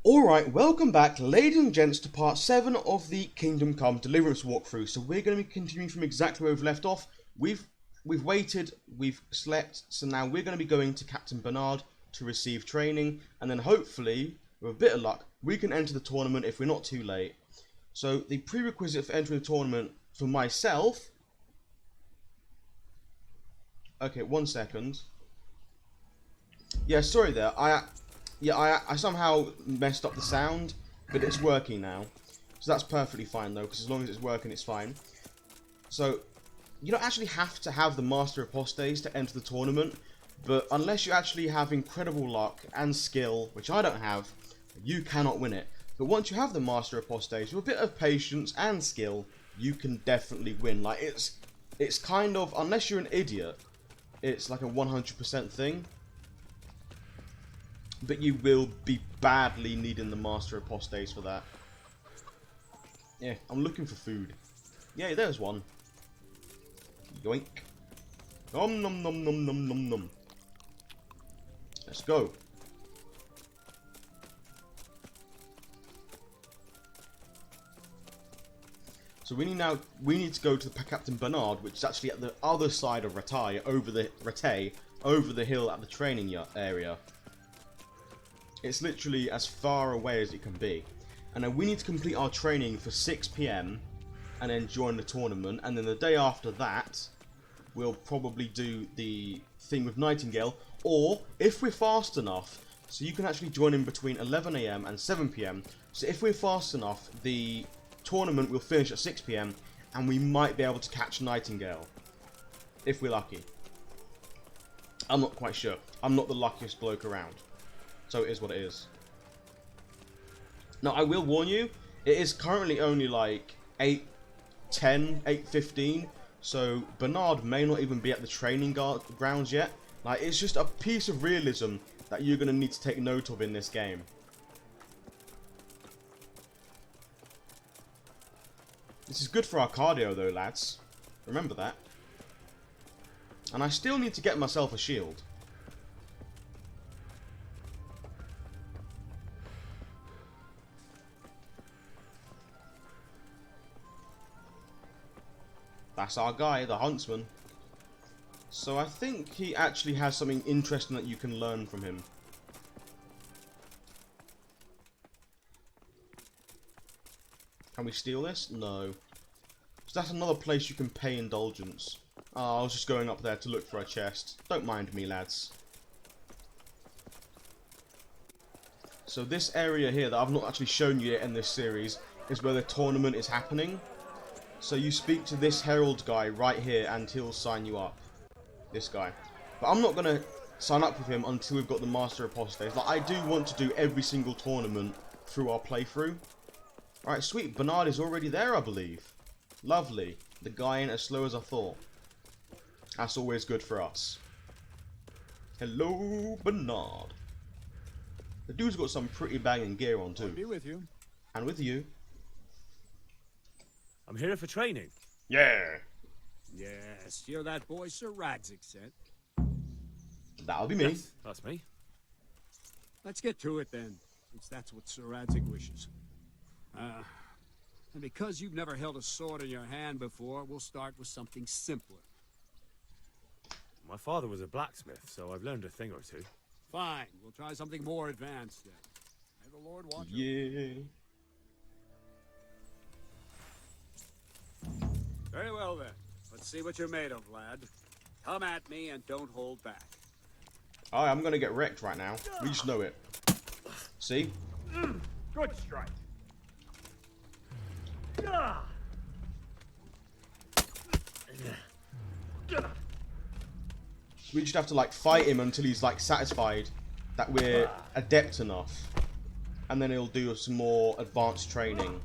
Alright, welcome back, ladies and gents, to part 7 of the Kingdom Come Deliverance walkthrough. So we're going to be continuing from exactly where we've left off. We've waited, we've slept, so now we're going to be going to Captain Bernard to receive training, and then hopefully, with a bit of luck, we can enter the tournament if we're not too late. So the prerequisite for entering the tournament for myself... Okay, 1 second. Yeah, sorry there, I somehow messed up the sound, but it's working now. So that's perfectly fine though, because as long as it's working, it's fine. So, you don't actually have to have the Master Ripostes to enter the tournament, but unless you actually have incredible luck and skill, which I don't have, you cannot win it. But once you have the Master Ripostes, with a bit of patience and skill, you can definitely win. Like, it's kind of, unless you're an idiot, it's like a 100% thing. But you will be badly needing the Master Ripostes for that. Yeah, I'm looking for food. Yeah, there's one. Yoink. Nom nom nom nom nom nom nom. Let's go. So we need to go to Captain Bernard, which is actually at the other side of Rattay, over the hill at the training area. It's literally as far away as it can be. And then we need to complete our training for 6 PM and then join the tournament. And then the day after that, we'll probably do the thing with Nightingale. Or, if we're fast enough, so you can actually join in between 11 AM and 7 PM. So if we're fast enough, the tournament will finish at 6 PM and we might be able to catch Nightingale. If we're lucky. I'm not quite sure. I'm not the luckiest bloke around. So it is what it is. Now, I will warn you, it is currently only like 8:10, 8:15, so Bernard may not even be at the training grounds yet. Like, it's just a piece of realism that you're going to need to take note of in this game. This is good for our cardio though, lads. Remember that. And I still need to get myself a shield. That's our guy, the huntsman. So I think he actually has something interesting that you can learn from him. Can we steal this? No. So that's another place you can pay indulgence. Oh, I was just going up there to look for a chest. Don't mind me, lads. So this area here that I've not actually shown you yet in this series is where the tournament is happening. So you speak to this herald guy right here and he'll sign you up. This guy. But I'm not going to sign up with him until we've got the Master Ripostes. Like, I do want to do every single tournament through our playthrough. Alright, sweet. Bernard is already there, I believe. Lovely. The guy ain't as slow as I thought. That's always good for us. Hello, Bernard. The dude's got some pretty banging gear on too. I'll be with you. And with you. I'm here for training. Yeah. Yes, you're that boy Sir Radzik sent. That'll be me. Yes, that's me. Let's get to it then, since that's what Sir Radzik wishes. And because you've never held a sword in your hand before, we'll start with something simpler. My father was a blacksmith, so I've learned a thing or two. Fine, we'll try something more advanced then. May the Lord watch over. Yeah. Very well then. Let's see what you're made of, lad. Come at me and don't hold back. Alright, I'm gonna get wrecked right now. We just know it. See? Good strike. We just have to like fight him until he's like satisfied that we're adept enough. And then he'll do some more advanced training.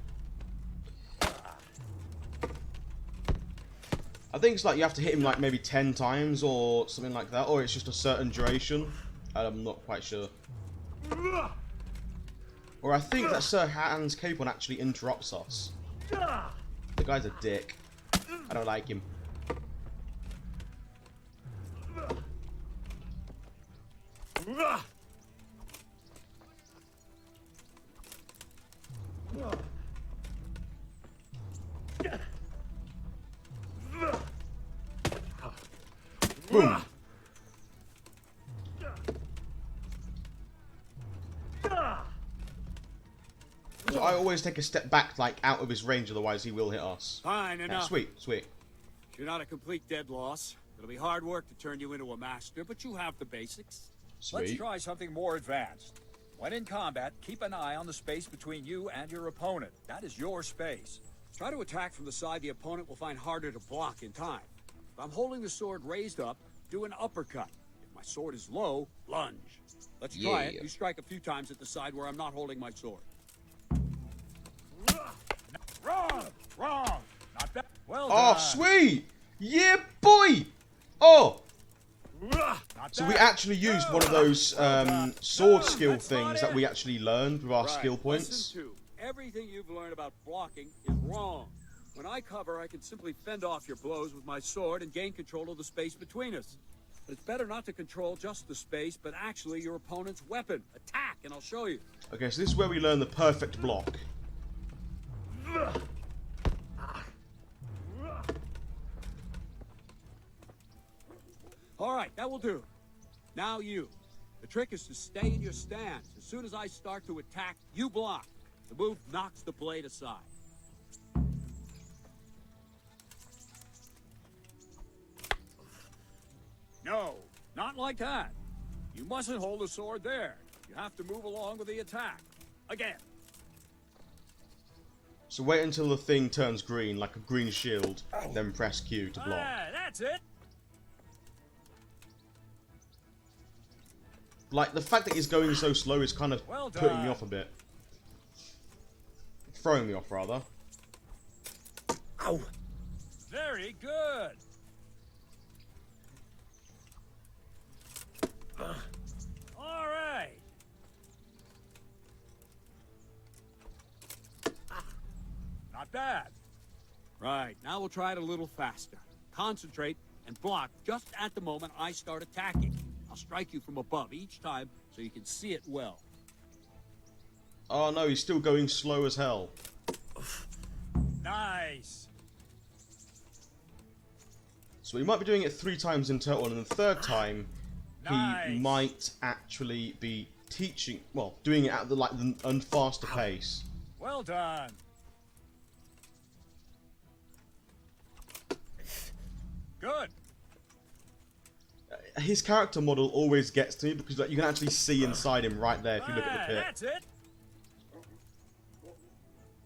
I think it's like you have to hit him like maybe 10 times or something like that, or it's just a certain duration. I'm not quite sure. Or I think that Sir Hans Capon actually interrupts us. The guy's a dick. I don't like him. Boom. So I always take a step back, like, out of his range, otherwise he will hit us. Fine, Yeah, enough. sweet, sweet. You're not a complete dead loss. It'll be hard work to turn you into a master, but you have the basics. Let's Sweet. try something more advanced. When in combat, keep an eye on the space between you and your opponent. That is your space. Try to attack from the side the opponent will find harder to block in time. If I'm holding the sword raised up, do an uppercut. If my sword is low, lunge. Let's try it. Yeah. You strike a few times at the side where I'm not holding my sword. Wrong! Wrong! Not that. Well Oh, done. sweet! Yeah, boy! Oh! Not So we bad. actually used one of those sword skill that's not things that it. we actually learned with our Right, skill points. Lesson 2. Everything you've learned about blocking is wrong. When I cover, I can simply fend off your blows with my sword and gain control of the space between us. But it's better not to control just the space, but actually your opponent's weapon. Attack, and I'll show you. Okay, so this is where we learn the perfect block. All right, that will do. Now you. The trick is to stay in your stance. As soon as I start to attack, you block. The move knocks the blade aside. No, not like that. You mustn't hold the sword there. You have to move along with the attack. Again. So wait until the thing turns green, like a green shield, then press Q to block. Ah, that's it. Like, the fact that he's going so slow is kind of Well putting me done. off a bit. Throwing me off, rather. Ow. Very good. All right. Not bad. Right, now we'll try it a little faster. Concentrate and block just at the moment I start attacking. I'll strike you from above each time so you can see it well. Oh no, he's still going slow as hell. Nice. So he might be doing it 3 times in total, and the third time he Nice. might actually be teaching, well, doing it at the faster pace. Well done. Good. His character model always gets to me because like, you can actually see inside him right there if you look at Ah, the pit. that's it.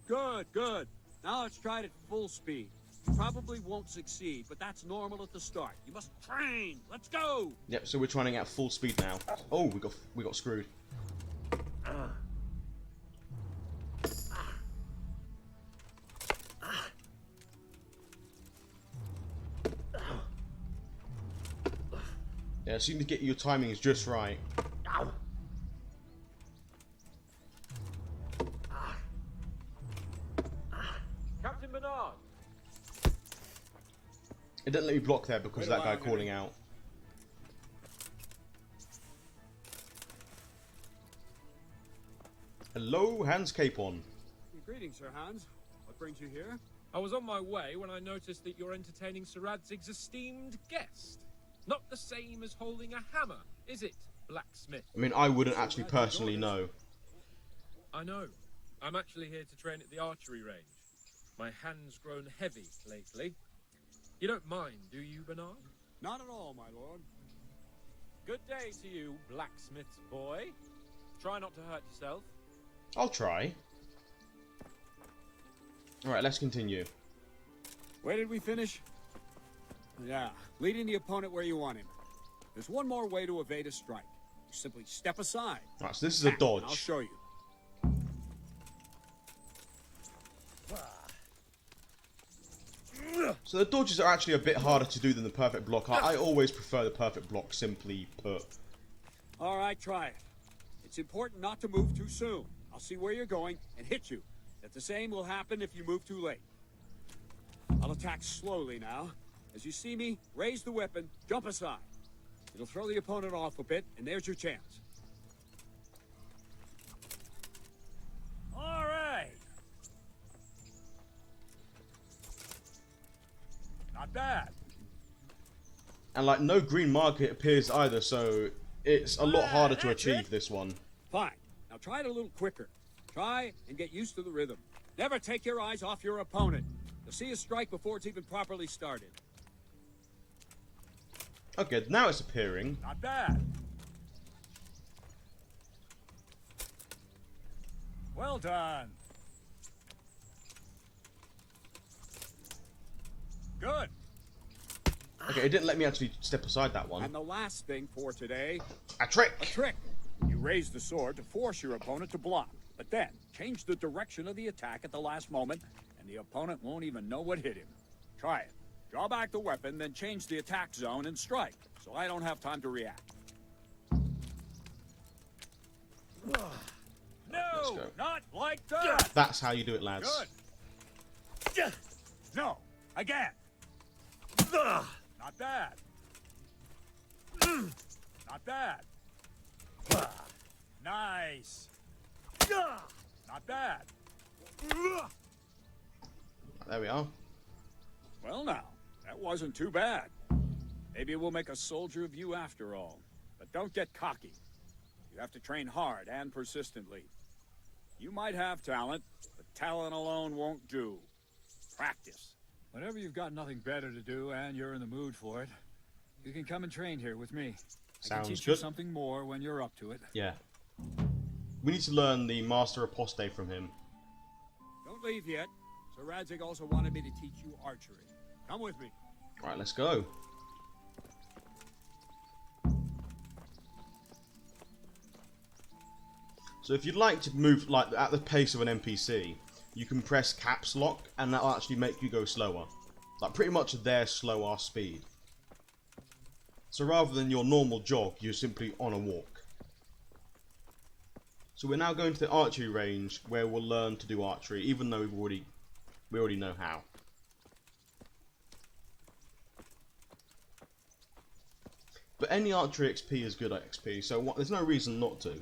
Good, good. Now let's try it at full speed. You probably won't succeed, but that's normal at the start. You must train. Let's go. Yep, so we're trying at full speed now. Oh, we got screwed. Yeah, so you need to get your timings just right. Captain Bernard. It didn't let me block there because of Wait a that guy while, calling out. Hello, Hans Capon. Greetings, Sir Hans. What brings you here? I was on my way when I noticed that you're entertaining Sir Radzig's esteemed guest. Not the same as holding a hammer, is it, blacksmith? I mean, I wouldn't actually personally know. I know. I'm actually here to train at the archery range. My hand's grown heavy lately. You don't mind, do you, Bernard? Not at all, my lord. Good day to you, blacksmith's boy. Try not to hurt yourself. I'll try. Alright, let's continue. Where did we finish? Yeah, leading the opponent where you want him. There's one more way to evade a strike. You simply step aside. Alright, so this is a Attack, and I'll dodge. show you. So the dodges are actually a bit harder to do than the perfect block. I always prefer the perfect block, simply put. All right, try it. It's important not to move too soon. I'll see where you're going and hit you. That the same will happen if you move too late. I'll attack slowly now. As you see me, raise the weapon, jump aside. It'll throw the opponent off a bit, and there's your chance. All right. Not bad. And like no green market appears either, so it's a lot harder to That's achieve it. this one. Fine. Now try it a little quicker. Try and get used to the rhythm. Never take your eyes off your opponent. You'll see a strike before it's even properly started. Okay, now it's appearing. Not bad. Well done. Good. Okay, it didn't let me actually step aside that one. And the last thing for today, A trick! a trick. You raise the sword to force your opponent to block, but then change the direction of the attack at the last moment, and the opponent won't even know what hit him. Try it. Draw back the weapon, then change the attack zone and strike, so I don't have time to react. No, go. not like that. That's how you do it, lads. Good. No, again. Not bad. Not bad. Nice. Not bad. There we are. Well now, that wasn't too bad. Maybe we'll make a soldier of you after all. But don't get cocky. You have to train hard and persistently. You might have talent, but talent alone won't do. Practice. Whenever you've got nothing better to do and you're in the mood for it, you can come and train here with me. I Sounds can teach you good. something more when you're up to it. Yeah. We need to learn the Master Riposte from him. Don't leave yet. Sir Radzig also wanted me to teach you archery. Come with me. Right, let's go. So if you'd like to move like at the pace of an NPC, you can press caps lock and that'll actually make you go slower. Like pretty much their slow ass speed. So rather than your normal jog, you're simply on a walk. So we're now going to the archery range where we'll learn to do archery, even though we already know how. But any archery XP is good XP, so there's no reason not to.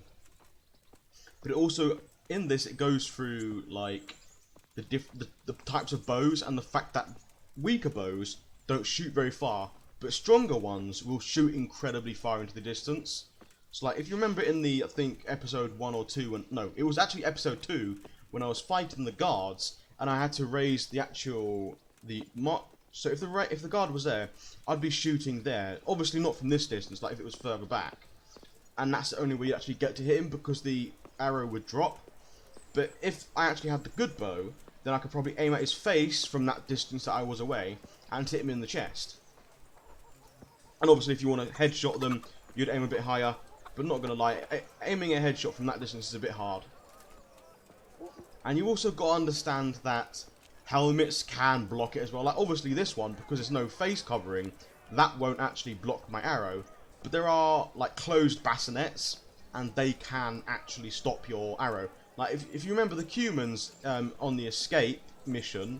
But it also, in this, it goes through like the types of bows and the fact that weaker bows don't shoot very far, but stronger ones will shoot incredibly far into the distance. So like, if you remember in the, I think, episode 1 or 2, and no, it was actually episode 2, when I was fighting the guards, and I had to raise the actual, so if the guard was there, I'd be shooting there, obviously not from this distance, like if it was further back. And that's the only way you actually get to hit him, because the arrow would drop. But if I actually had the good bow, then I could probably aim at his face from that distance that I was away, and hit him in the chest. And obviously if you want to headshot them, you'd aim a bit higher, but not gonna lie, aiming a headshot from that distance is a bit hard. And you also got to understand that helmets can block it as well. Like obviously this one, because there's no face covering, that won't actually block my arrow. But there are like closed bassinets, and they can actually stop your arrow. Like if you remember the Cumans on the escape mission,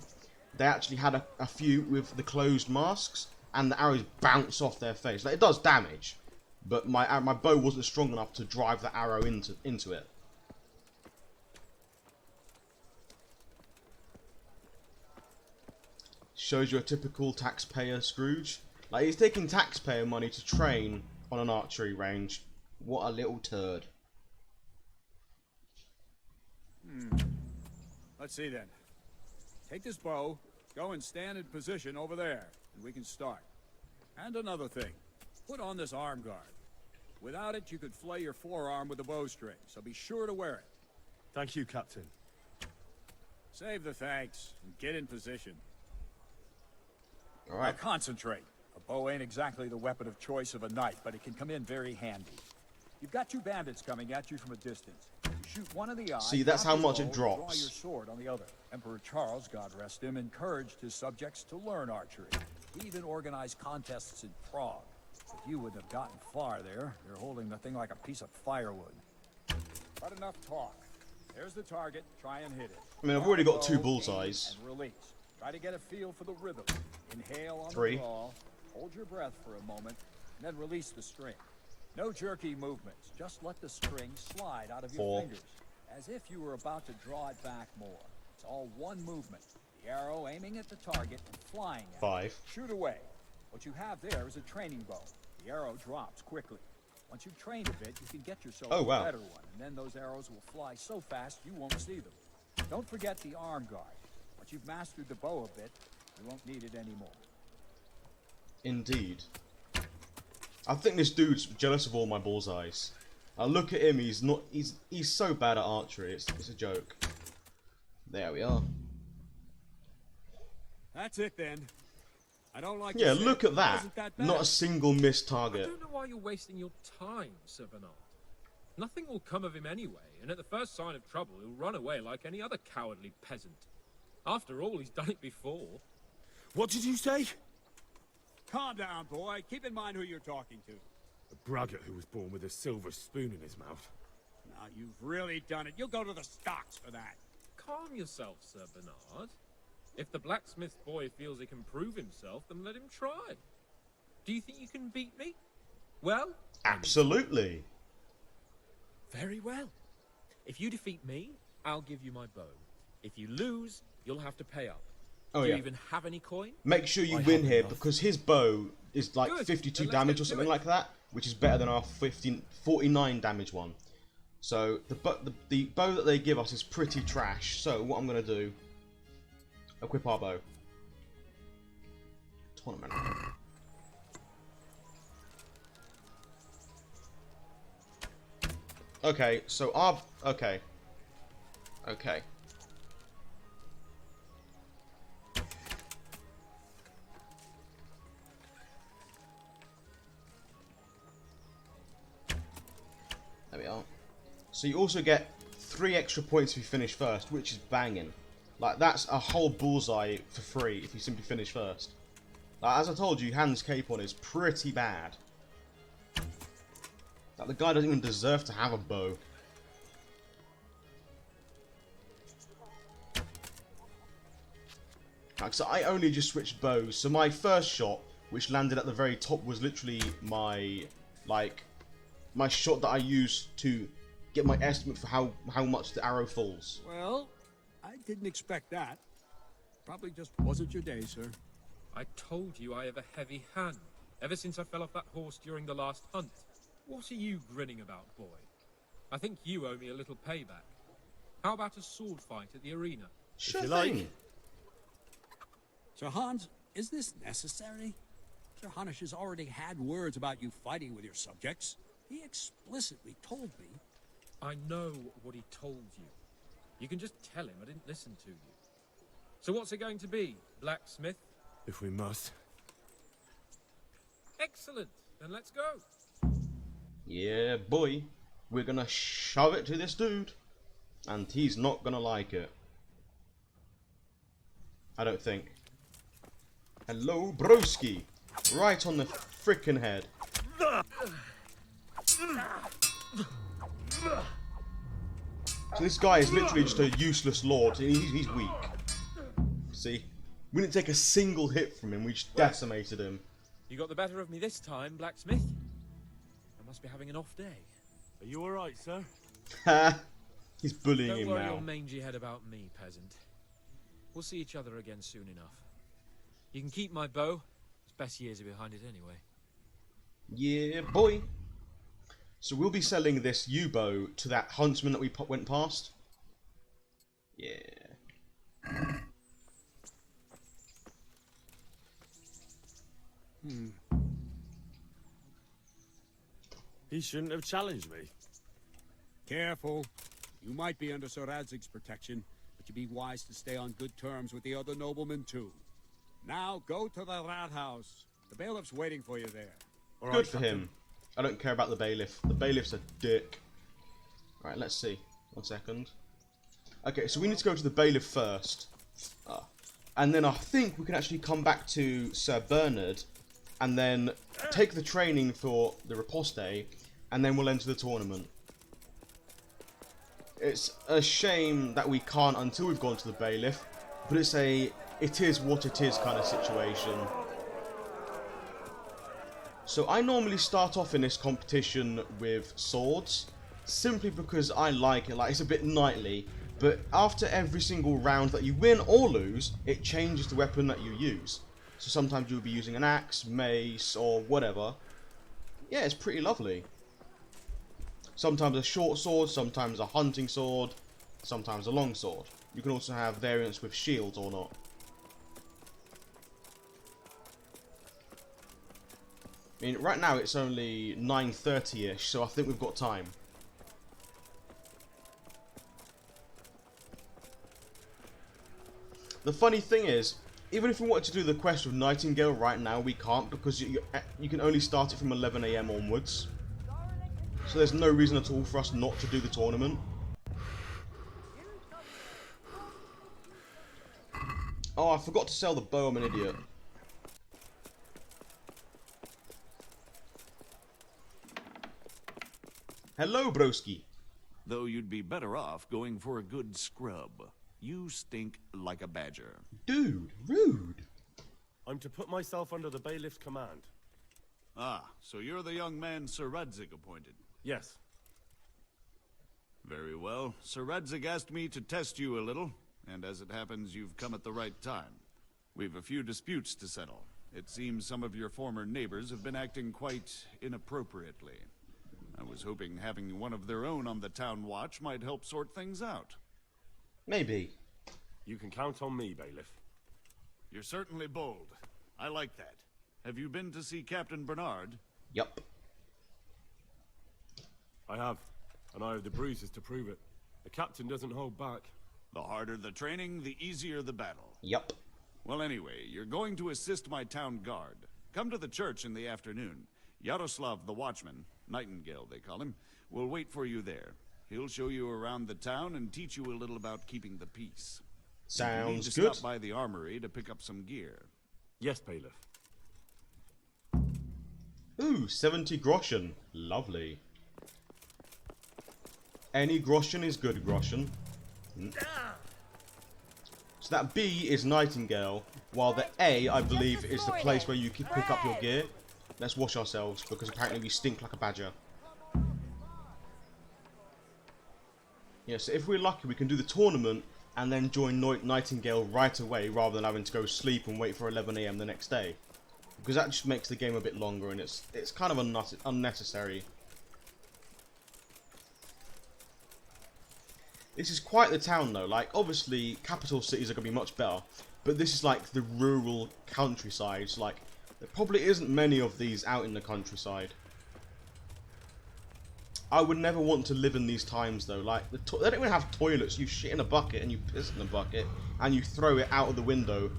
they actually had a few with the closed masks, and the arrows bounce off their face. Like it does damage, but my bow wasn't strong enough to drive the arrow into it. Shows you a typical taxpayer Scrooge. Like he's taking taxpayer money to train on an archery range. What a little turd. Let's see then. Take this bow, go and stand in position over there, and we can start. And another thing, put on this arm guard. Without it, you could flay your forearm with a bowstring, so be sure to wear it. Thank you, Captain. Save the thanks, and get in position. Now Alright. concentrate. A bow ain't exactly the weapon of choice of a knight, but it can come in very handy. You've got two bandits coming at you from a distance. You shoot one in the eye. See, that's drop how your much it bow, and drops. Draw your sword on the other. Emperor Charles, God rest him, encouraged his subjects to learn archery. He even organized contests in Prague. If you wouldn't have gotten far there, you're holding the thing like a piece of firewood. But enough talk. There's the target. Try and hit it. I mean, I've already got two Aim bullseyes. and release. Try to get a feel for the rhythm. Inhale on 3. the draw. Hold your breath for a moment, and then release the string. No jerky movements. Just let the string slide out of 4. your fingers, as if you were about to draw it back more. It's all one movement. The arrow aiming at the target and flying at it. 5. Shoot away. What you have there is a training bow. The arrow drops quickly. Once you've trained a bit, you can get yourself a better one, and then those arrows will fly so fast you won't see them. Don't forget the arm guard. Once you've mastered the bow a bit, you won't need it anymore. Indeed. I think this dude's jealous of all my bullseyes. I look at him, he's so bad at archery, it's a joke. There we are. That's it then. I don't like. Yeah, to say look it, at that. wasn't bad. Not a single missed I target. don't know why you're wasting your time, Sir Bernard. Nothing will come of him anyway, and at the first sign of trouble, he'll run away like any other cowardly peasant. After all, he's done it before. What did you say? Calm down, boy. Keep in mind who you're talking to. A braggart who was born with a silver spoon in his mouth. Now you've really done it. You'll go to the stocks for that. Calm yourself, Sir Bernard. If the blacksmith boy feels he can prove himself, then let him try. Do you think you can beat me? Well? Absolutely. Very well. If you defeat me, I'll give you my bow. If you lose, you'll have to pay up. Oh, Do yeah. you even have any coin? Make sure you I win have here enough. because his bow is like Good. 52 Then let's damage get or to something it. like that, which is better than our 49 damage one. So the bow that they give us is pretty trash. So what I'm going to do, equip our bow. Tournament. Okay, so okay. There we are. So you also get 3 extra points if you finish first, which is banging. Like, that's a whole bullseye for free if you simply finish first. Like, as I told you, Hans Capon is pretty bad. Like, the guy doesn't even deserve to have a bow. Like, so I only just switched bows, so my first shot, which landed at the very top, was literally my, like, my shot that I used to get my estimate for how much the arrow falls. Well, I didn't expect that. Probably just wasn't your day, sir. I told you I have a heavy hand, ever since I fell off that horse during the last hunt. What are you grinning about, boy? I think you owe me a little payback. How about a sword fight at the arena? Sure you thing. like. Sir Hans, is this necessary? Sir Hanush has already had words about you fighting with your subjects. He explicitly told me. I know what he told you. You can just tell him I didn't listen to you. So what's it going to be, blacksmith? If we must. Excellent. Then let's go. Yeah, boy. We're gonna shove it to this dude. And he's not gonna like it. I don't think. Hello, broski. Right on the frickin' head. So this guy is literally just a useless lord. He's weak. See? We didn't take a single hit from him. We just decimated him. You got the better of me this time, blacksmith. I must be having an off day. Are you alright, sir? Ha! He's bullying Don't him worry now. your mangy head about me, peasant. We'll see each other again soon enough. You can keep my bow. Its best years are behind it anyway. Yeah, boy. So we'll be selling this U-bow to that huntsman that we went past. Yeah. He shouldn't have challenged me. Careful. You might be under Sir Radzig's protection, but you'd be wise to stay on good terms with the other noblemen too. Now go to the rat house. The bailiff's waiting for you there. All Good right, for Captain. him. I don't care about the bailiff. The bailiff's a dick. Right, let's see. 1 second. Okay, so we need to go to the bailiff first. And then I think we can actually come back to Sir Bernard and then take the training for the Riposte, and then we'll enter the tournament. It's a shame that we can't until we've gone to the bailiff, but it is what it is kind of situation. So I normally start off in this competition with swords, simply because I like it, like it's a bit knightly, but after every single round that you win or lose, it changes the weapon that you use. So sometimes you'll be using an axe, mace, or whatever. Yeah, it's pretty lovely. Sometimes a short sword, sometimes a hunting sword, sometimes a long sword. You can also have variants with shields or not. I mean, right now it's only 9:30ish, so I think we've got time. The funny thing is, even if we wanted to do the quest with Nightingale right now, we can't, because you can only start it from 11 AM onwards. So there's no reason at all for us not to do the tournament. Oh, I forgot to sell the bow, I'm an idiot. Hello, broski. Though you'd be better off going for a good scrub. You stink like a badger. Dude, rude. I'm to put myself under the bailiff's command. Ah, so you're the young man Sir Radzig appointed. Yes. Very well. Sir Radzig asked me to test you a little, and as it happens, you've come at the right time. We've a few disputes to settle. It seems some of your former neighbors have been acting quite inappropriately. I was hoping having one of their own on the town watch might help sort things out. Maybe. You can count on me, bailiff. You're certainly bold. I like that. Have you been to see Captain Bernard? Yup. I have, and I have the bruises to prove it. The captain doesn't hold back. The harder the training, the easier the battle. Yup. Well, anyway, you're going to assist my town guard. Come to the church in the afternoon. Yaroslav the watchman, Nightingale they call him, will wait for you there. He'll show you around the town and teach you a little about keeping the peace. You need Sounds to good. stop by the armory to pick up some gear. Yes, bailiff. Ooh, 70 Groschen. Lovely. Any Groschen is good Groschen. So that B is Nightingale, while the A, I believe, is the place where you can pick up your gear. Let's wash ourselves, because apparently we stink like a badger. Yeah, so if we're lucky, we can do the tournament and then join Nightingale right away, rather than having to go sleep and wait for 11 AM the next day. Because that just makes the game a bit longer, and it's kind of unnecessary. This is quite the town, though. Like, obviously, capital cities are going to be much better, but this is like the rural countryside. So, like, there probably isn't many of these out in the countryside. I would never want to live in these times, though. Like, they don't even have toilets. You shit in a bucket and you piss in a bucket and you throw it out of the window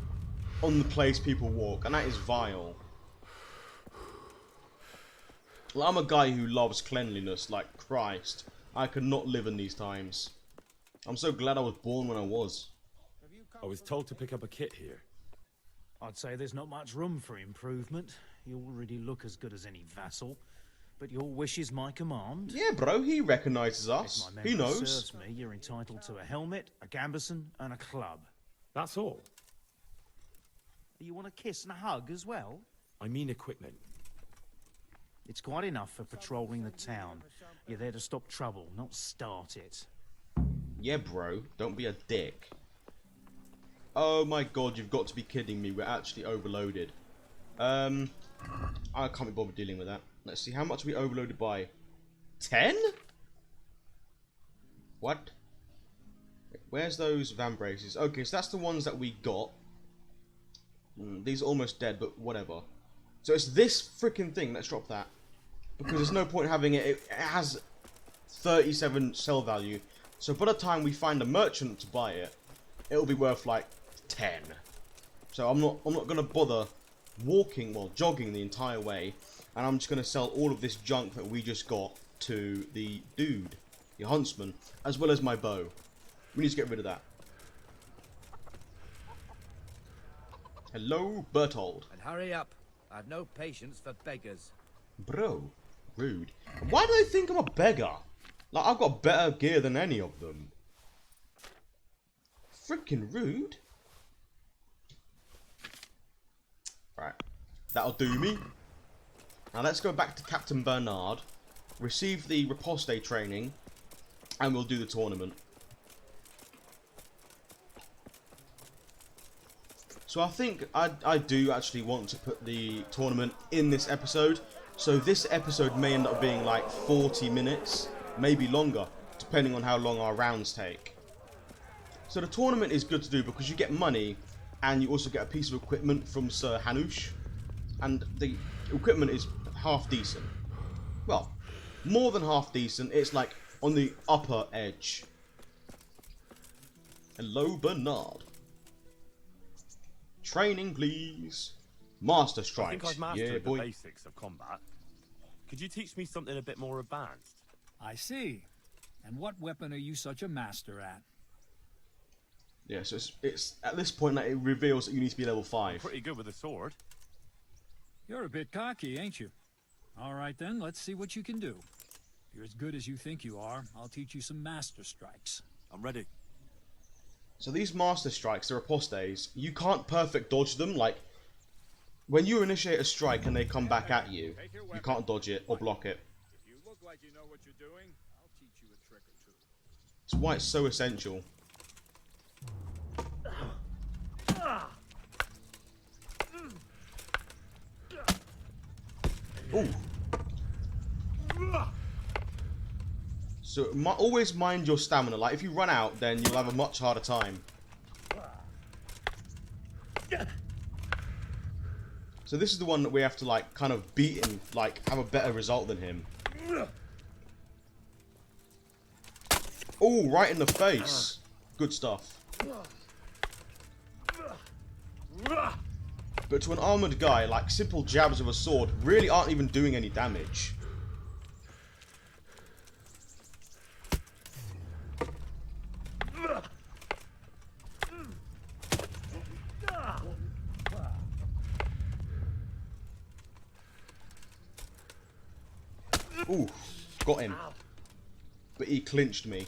on the place people walk, and that is vile. Well, I'm a guy who loves cleanliness, like Christ. I could not live in these times. I'm so glad I was born when I was. I was told to pick up a kit here. I'd say there's not much room for improvement. You already look as good as any vassal. But your wish is my command. Yeah, bro, he recognises If us. my He memory knows. serves me, you're entitled to a helmet, a gambeson, and a club. That's all. You want a kiss and a hug as well? I mean equipment. It's quite enough for patrolling the town. You're there to stop trouble, not start it. Yeah, bro, don't be a dick. Oh my god, you've got to be kidding me. We're actually overloaded. I can't be bothered dealing with that. Let's see, how much are we overloaded by? 10? What? Where's those van braces? Okay, so that's the ones that we got. These are almost dead, but whatever. So it's this freaking thing. Let's drop that. Because there's no point having it. It has 37 sell value. So by the time we find a merchant to buy it, it'll be worth like 10. So I'm not gonna bother walking, well, jogging the entire way, and I'm just gonna sell all of this junk that we just got to the dude, the huntsman, as well as my bow. We need to get rid of that. Hello, Bertold. And hurry up. I've no patience for beggars. Bro, rude. Why do they think I'm a beggar? Like, I've got better gear than any of them. Freaking rude. Right, that'll do me. Now let's go back to Captain Bernard, receive the Riposte training, and we'll do the tournament. So I think I do actually want to put the tournament in this episode. So this episode may end up being like 40 minutes, maybe longer, depending on how long our rounds take. So the tournament is good to do because you get money and you also get a piece of equipment from Sir Hanush. And the equipment is half decent. Well, more than half decent. It's like on the upper edge. Hello, Bernard. Training, please. Master I strikes. think I've mastered Yeah, the boy. basics of combat. Could you teach me something a bit more advanced? I see. And what weapon are you such a master at? Yeah, so it's at this point that it reveals that you need to be level 5. Pretty good with a sword. You're a bit cocky, ain't you? All right then, let's see what you can do. If you're as good as you think you are, I'll teach you some master strikes. I'm ready. So these master strikes, the ripostes, you can't perfect dodge them. Like, when you initiate a strike and they come back at you, you can't dodge it or block it. If you look like you know what you're doing, I'll teach you a trick or two. It's why it's so essential. Ooh. So always mind your stamina. Like if you run out, then you'll have a much harder time. So this is the one that we have to like kind of beat and like have a better result than him. Oh, right in the face. Good stuff. But to an armored guy, like simple jabs of a sword really aren't even doing any damage. Ooh, got him. But he clinched me.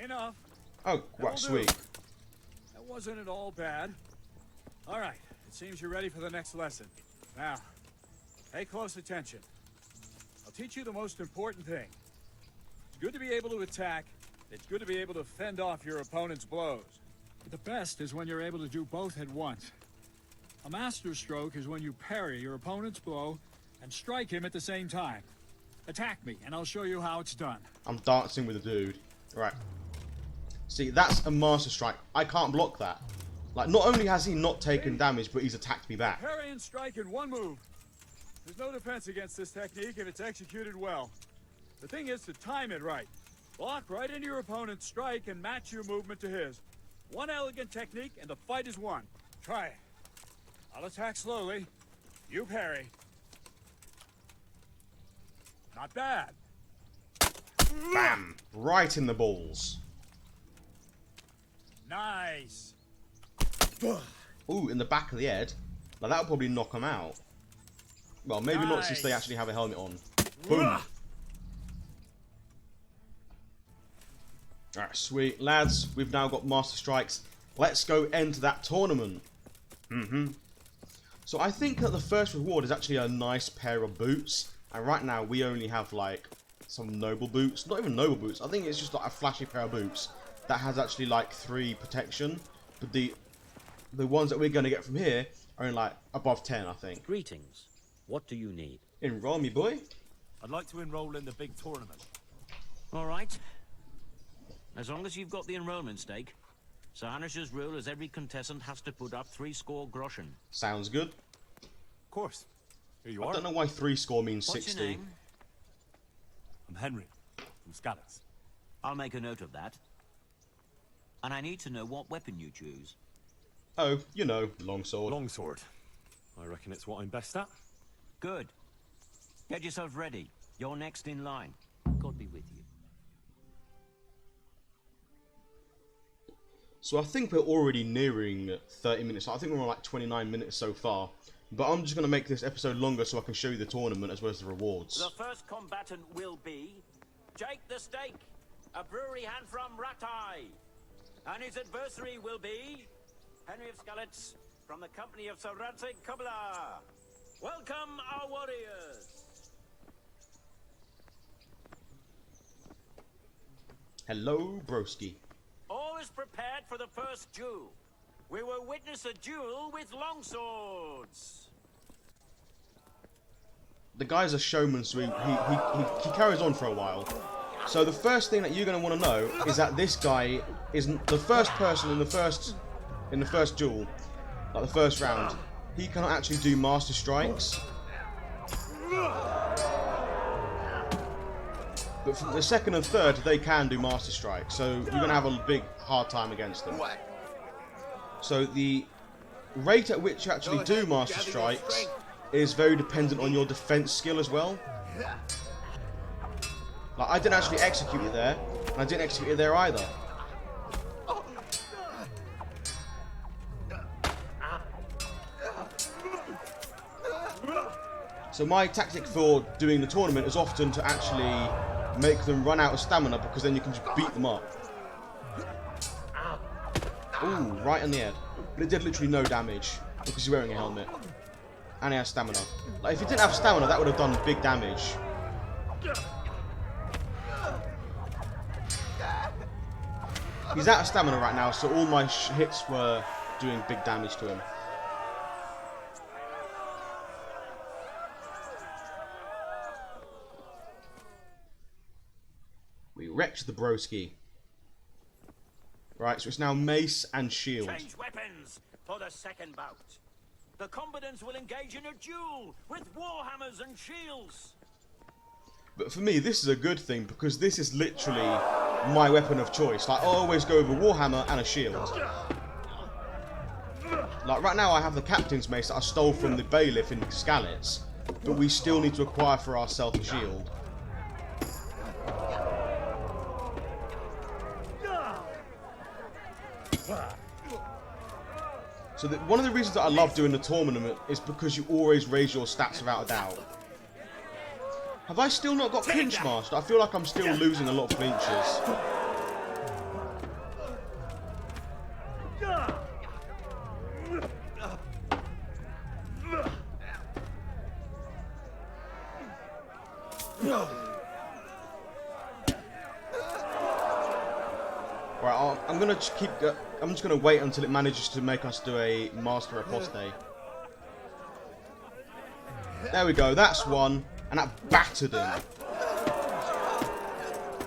Enough. Oh, right, sweet. That wasn't at all bad. All right, it seems you're ready for the next lesson. Now, pay close attention. I'll teach you the most important thing. It's good to be able to attack. It's good to be able to fend off your opponent's blows. But the best is when you're able to do both at once. A master stroke is when you parry your opponent's blow and strike him at the same time. Attack me, and I'll show you how it's done. I'm dancing with a dude. Right. See, that's a master strike. I can't block that. Like, not only has he not taken damage, but he's attacked me back. Parry and strike in one move. There's no defense against this technique if it's executed well. The thing is to time it right. Block right into your opponent's strike and match your movement to his. One elegant technique and the fight is won. Try it. I'll attack slowly. You parry. Not bad. Bam! Right in the balls. Nice. Ooh, in the back of the head. Now that'll probably knock him out. Well, maybe not since they actually have a helmet on. Boom! Alright, sweet. Lads, we've now got Master Strikes. Let's go enter that tournament. So I think that the first reward is actually a nice pair of boots. And right now we only have like some noble boots. Not even noble boots. I think it's just like a flashy pair of boots that has actually like 3 protection. But the ones that we're going to get from here are in like above 10, I think. Greetings. What do you need? Enroll me, boy. I'd like to enroll in the big tournament. All right. As long as you've got the enrollment stake, Sir Hanush's rule is every contestant has to put up 3 score Groschen. Sounds good. Of course. Here you I are. don't know why 3 score means What's 60. your name? I'm Henry, from Skalitz. I'll make a note of that. And I need to know what weapon you choose. Oh, you know, longsword. Longsword. I reckon it's what I'm best at. Good. Get yourself ready. You're next in line. God be with you. So I think we're already nearing 30 minutes. I think we're on like 29 minutes so far. But I'm just going to make this episode longer so I can show you the tournament as well as the rewards. The first combatant will be Jake the Stake, a brewery hand from Rattay. And his adversary will be Henry of Skalitz from the company of Sir Rattay. Welcome, our warriors. Hello, broski. All is prepared for the first first duel. We will witness a duel with longswords. The guy's a showman, so he carries on for a while. So the first thing that you're going to want to know is that this guy isn't the first person in the first duel, like the first round. He cannot actually do master strikes. But for the second and third, they can do master strikes. So you're going to have a big hard time against them. So the rate at which you actually do master strikes is very dependent on your defense skill as well. Like, I didn't actually execute it there, and I didn't execute it there either. So my tactic for doing the tournament is often to actually make them run out of stamina, because then you can just beat them up. Ooh, right in the head. But it did literally no damage, because he's wearing a helmet. And he has stamina. Like, if he didn't have stamina, that would have done big damage. He's out of stamina right now, so all my hits were doing big damage to him. We wrecked the broski. Right, so it's now mace and shield. Change weapons for the second bout. The combatants will engage in a duel with warhammers and shields. But for me, this is a good thing, because this is literally my weapon of choice. Like, I always go with a warhammer and a shield. Like, right now I have the captain's mace that I stole from the bailiff in Skalitz, but we still need to acquire for ourselves a shield. So one of the reasons that I love doing the tournament is because you always raise your stats without a doubt. Have I still not got clinch mastered? I feel like I'm still losing a lot of clinches. Right, I'm gonna keep. I'm just gonna wait until it manages to make us do a master riposte. There we go. That's one, and that battered him.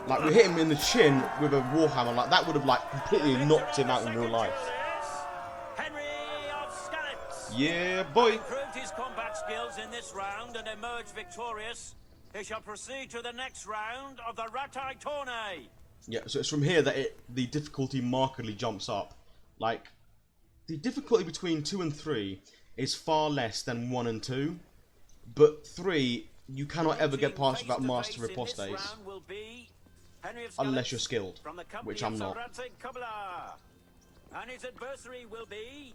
Like, we hit him in the chin with a warhammer. Like, that would have like completely knocked him out in real life. Henry of Skalitz. Yeah, boy. Improved his combat skills in this round and emerged victorious. He shall proceed to the next round of the Rattay tourney. Yeah, so it's from here that the difficulty markedly jumps up. Like, the difficulty between 2 and 3 is far less than 1 and 2, but 3 you cannot ever get past without master ripostes, unless you're skilled, which I'm not. And his adversary will be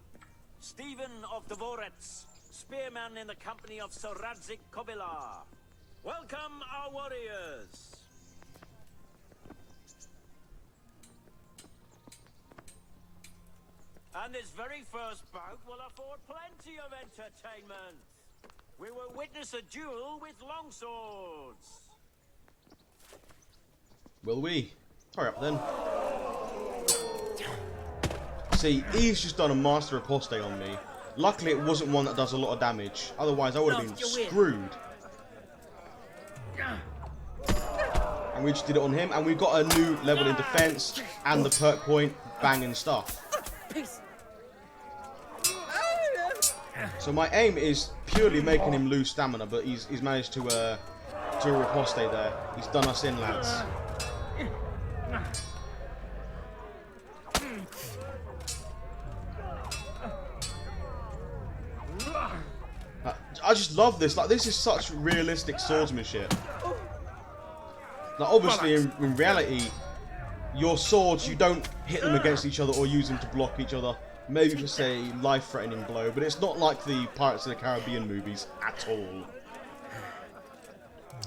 Stephen of Dvorets, spearman in the company of Soradzik Kobila. Welcome, our warriors. And this very first bout will afford plenty of entertainment. We will witness a duel with longswords. Will we? Hurry up then. See, he's just done a master riposte on me. Luckily it wasn't one that does a lot of damage. Otherwise I would have been screwed. And we just did it on him, and we got a new level in defense and the perk point banging stuff. So my aim is purely making him lose stamina, but he's managed to riposte there. He's done us in, lads. I just love this. Like, this is such realistic swordsmanship. Like, obviously, in reality, your swords, you don't hit them against each other or use them to block each other. Maybe for, say, life-threatening blow, but it's not like the Pirates of the Caribbean movies at all.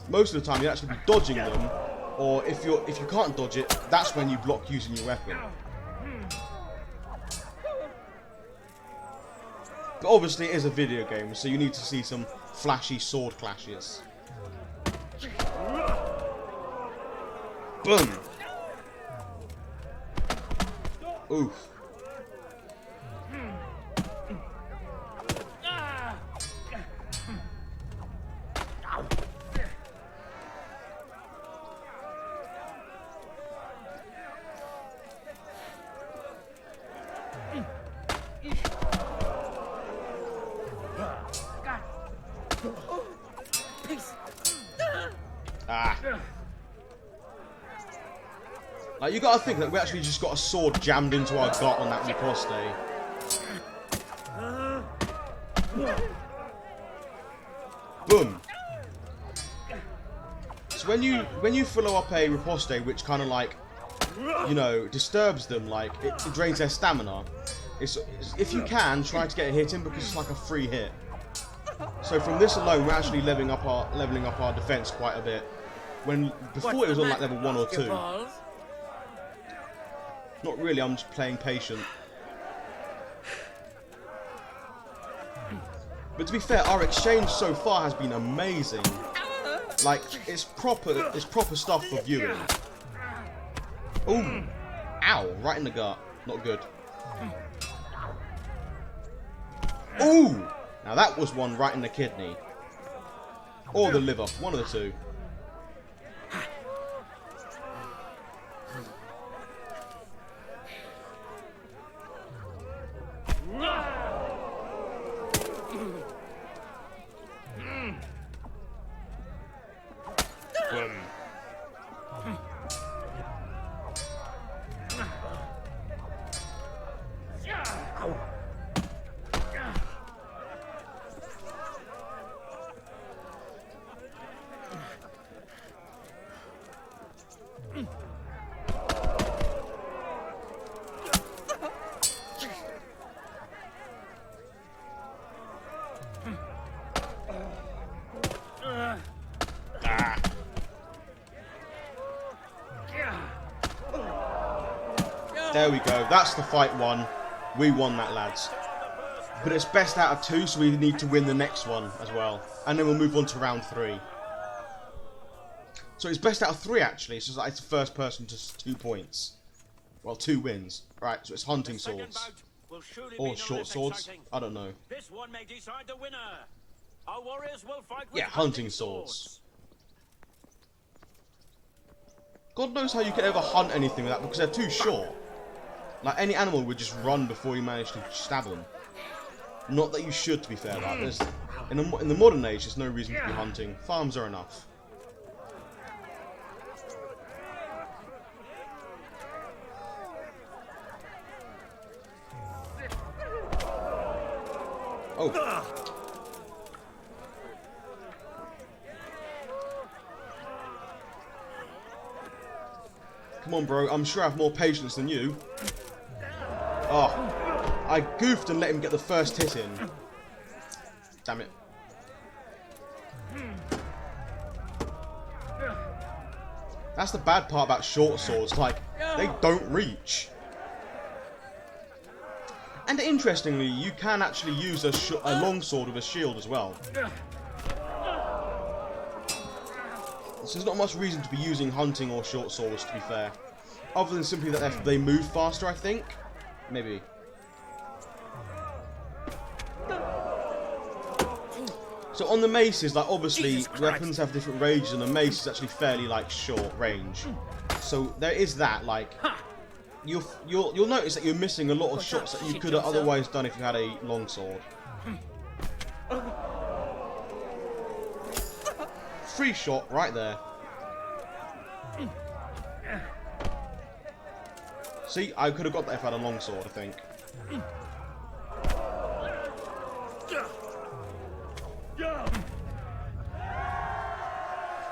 Most of the time, you actually be dodging them, or if you can't dodge it, that's when you block using your weapon. But obviously, it is a video game, so you need to see some flashy sword clashes. Boom! Oof. Like, you gotta think that we actually just got a sword jammed into our gut on that riposte. Boom. So when you follow up a riposte which kind of like, you know, disturbs them, like it drains their stamina, if you can, try to get a hit in because it's like a free hit. So from this alone, we're actually leveling up our defense quite a bit. When before it was on like level 1 or 2. Not really. I'm just playing patient. But to be fair, our exchange so far has been amazing. Like it's proper stuff for viewing. Ooh, ow! Right in the gut. Not good. Ooh! Now that was one right in the kidney. Or the liver. One of the two. There we go. That's the fight won. We won that, lads. But it's best out of 2, so we need to win the next one as well. And then we'll move on to round 3. So it's best out of 3, actually. So it's the first person to 2 points. Well, 2 wins. Right, so it's hunting swords. Or short swords. I don't know. This one may decide the winner. Our warriors will fight with hunting swords. God knows how you can ever hunt anything with that, because they're too short. Like, any animal would just run before you manage to stab them. Not that you should, to be fair. Like, in the modern age, there's no reason to be hunting. Farms are enough. Oh. Come on, bro. I'm sure I have more patience than you. Oh. I goofed and let him get the first hit in. Damn it. That's the bad part about short swords. Like, they don't reach. And interestingly, you can actually use a long sword with a shield as well. So there's not much reason to be using hunting or short swords, to be fair. Other than simply that they move faster, I think. Maybe. So on the maces, like obviously weapons have different ranges, and the mace is actually fairly like short range. So there is that. Like you'll notice that you're missing a lot of shots that you could have otherwise done if you had a long sword. Free shot right there. See, I could have got that if I had a long sword, I think.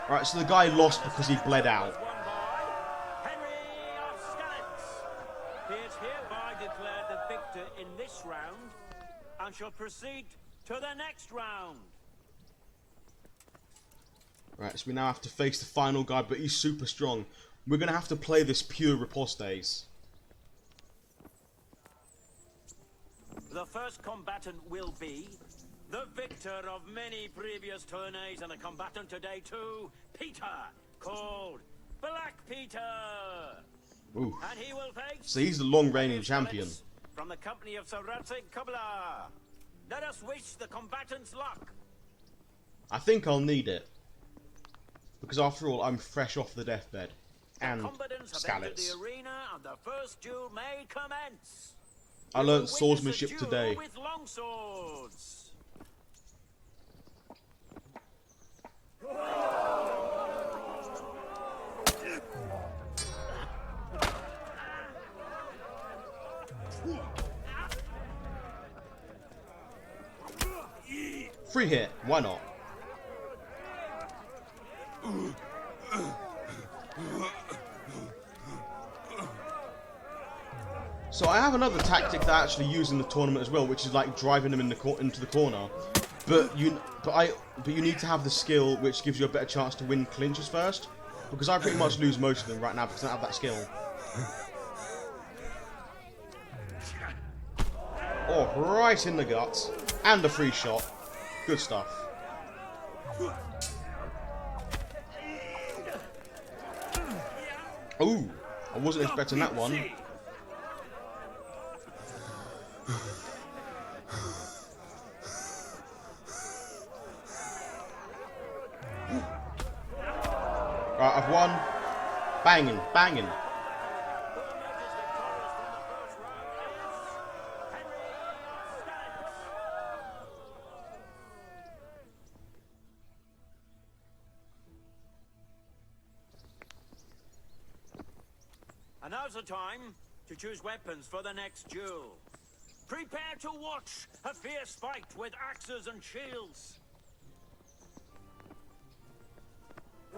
Right, so the guy lost because he bled out. Henry of Skalitz. He is hereby declared the victor in this round and shall proceed to the next round. Right, so we now have to face the final guy, but he's super strong. We're going to have to play this pure ripostes. The first combatant will be the victor of many previous tourneys and a combatant today too, Peter, called Black Peter. Ooh. And he will face... So he's the long-reigning champion. From the company of Sir Rattay. Let us wish the combatants luck. I think I'll need it. Because after all, I'm fresh off the deathbed. And Skalitz. The arena and the first duel may commence. I learnt swordsmanship today. With long swords. Free hit. Why not? So I have another tactic that I actually use in the tournament as well, which is like driving them in the into the corner. But you need to have the skill which gives you a better chance to win clinches first, because I pretty much lose most of them right now because I don't have that skill. Oh, right in the guts, and a free shot. Good stuff. Ooh, I wasn't expecting that one. Right, I've won. Banging, banging. And now's the time to choose weapons for the next duel. Prepare to watch a fierce fight with axes and shields.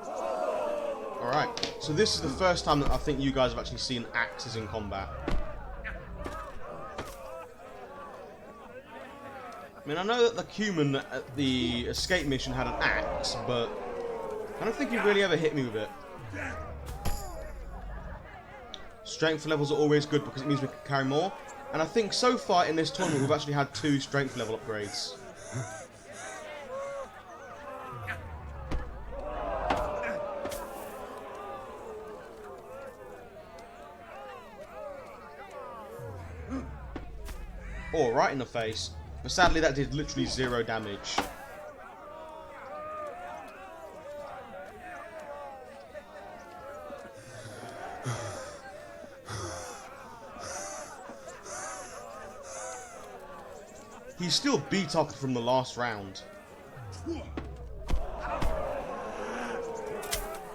Alright, so this is the first time that I think you guys have actually seen axes in combat. I mean, I know that the Cuman at the escape mission had an axe, but I don't think he really ever hit me with it. Strength levels are always good because it means we can carry more. And I think so far in this tournament we've actually had 2 strength level upgrades. Oh, right in the face. But sadly that did literally 0 damage. He's still beat up from the last round.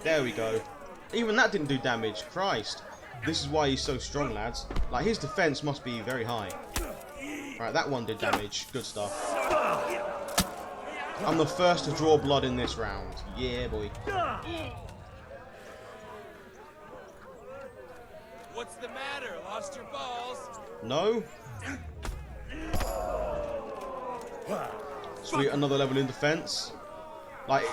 There we go. Even that didn't do damage. Christ. This is why he's so strong, lads. Like, his defense must be very high. Alright, that one did damage. Good stuff. I'm the first to draw blood in this round. Yeah, boy. What's the matter? Lost your balls? No. Sweet, another level in defense. Like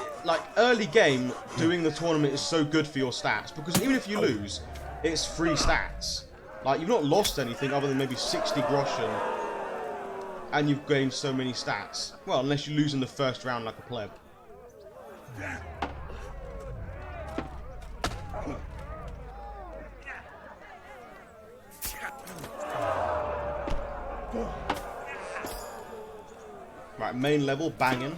early game, doing the tournament is so good for your stats, because even if you lose, it's free stats. Like, you've not lost anything other than maybe 60 Groschen, and you've gained so many stats. Well, unless you lose in the first round like a pleb. Right, main level, banging.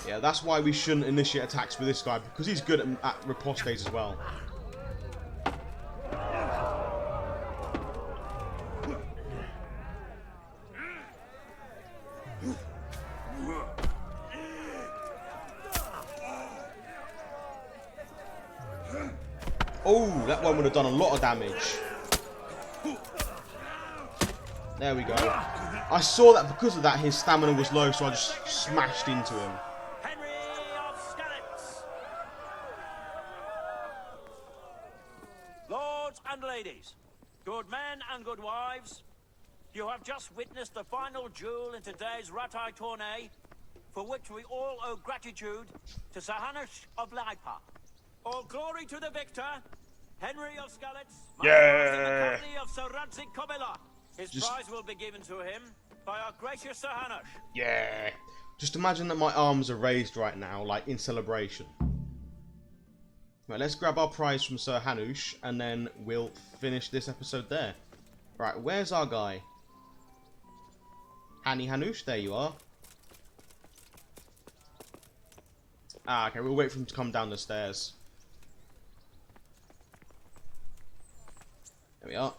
Yeah, that's why we shouldn't initiate attacks with this guy, because he's good at Ripostes as well. Oh, that one would have done a lot of damage. There we go. I saw that because of that his stamina was low, so I just smashed into him. Henry of Skalitz. Lords and ladies, good men and good wives, you have just witnessed the final duel in today's Rattay tourney, for which we all owe gratitude to Sir Hanush of Leipa. All glory to the victor, Henry of Skalitz. Yeah. In the company of Sir Radzik Kobila. His prize will be given to him by our gracious Sir Hanush. Yeah. Just imagine that my arms are raised right now, like in celebration. Right, let's grab our prize from Sir Hanush, and then we'll finish this episode there. Right, where's our guy? Hanush, there you are. Ah, okay, we'll wait for him to come down the stairs. There we are.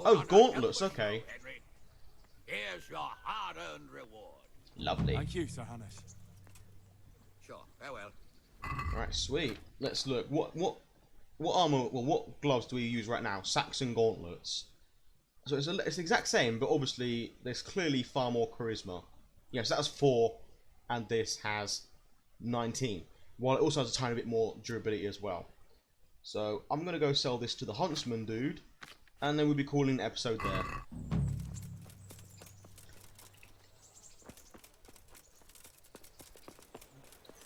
Oh, Gauntlets, okay. Henry. Here's your hard-earned reward. Lovely. Thank you, Sir Hanush. Sure, farewell. Right, sweet. Let's look. What armor, well, what gloves do we use right now? Saxon Gauntlets. So it's the exact same, but obviously there's clearly far more charisma. Yes, that has 4, and this has 19. While it also has a tiny bit more durability as well. So I'm going to go sell this to the Huntsman dude, and then we'll be calling the episode there.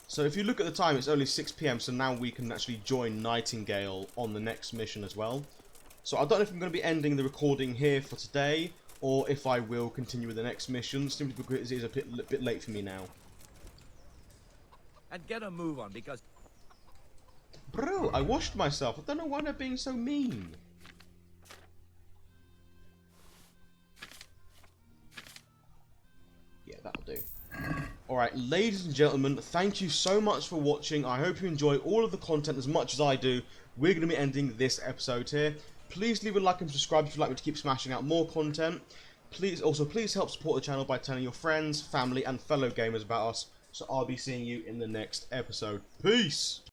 So if you look at the time, it's only 6 PM, so now we can actually join Nightingale on the next mission as well. So I don't know if I'm going to be ending the recording here for today, or if I will continue with the next mission, simply because it is a bit late for me now. And get a move on, because... Bro, I washed myself. I don't know why they're being so mean. Yeah, that'll do. Alright, ladies and gentlemen, thank you so much for watching. I hope you enjoy all of the content as much as I do. We're going to be ending this episode here. Please leave a like and subscribe if you'd like me to keep smashing out more content. Please help support the channel by telling your friends, family and fellow gamers about us. So I'll be seeing you in the next episode. Peace!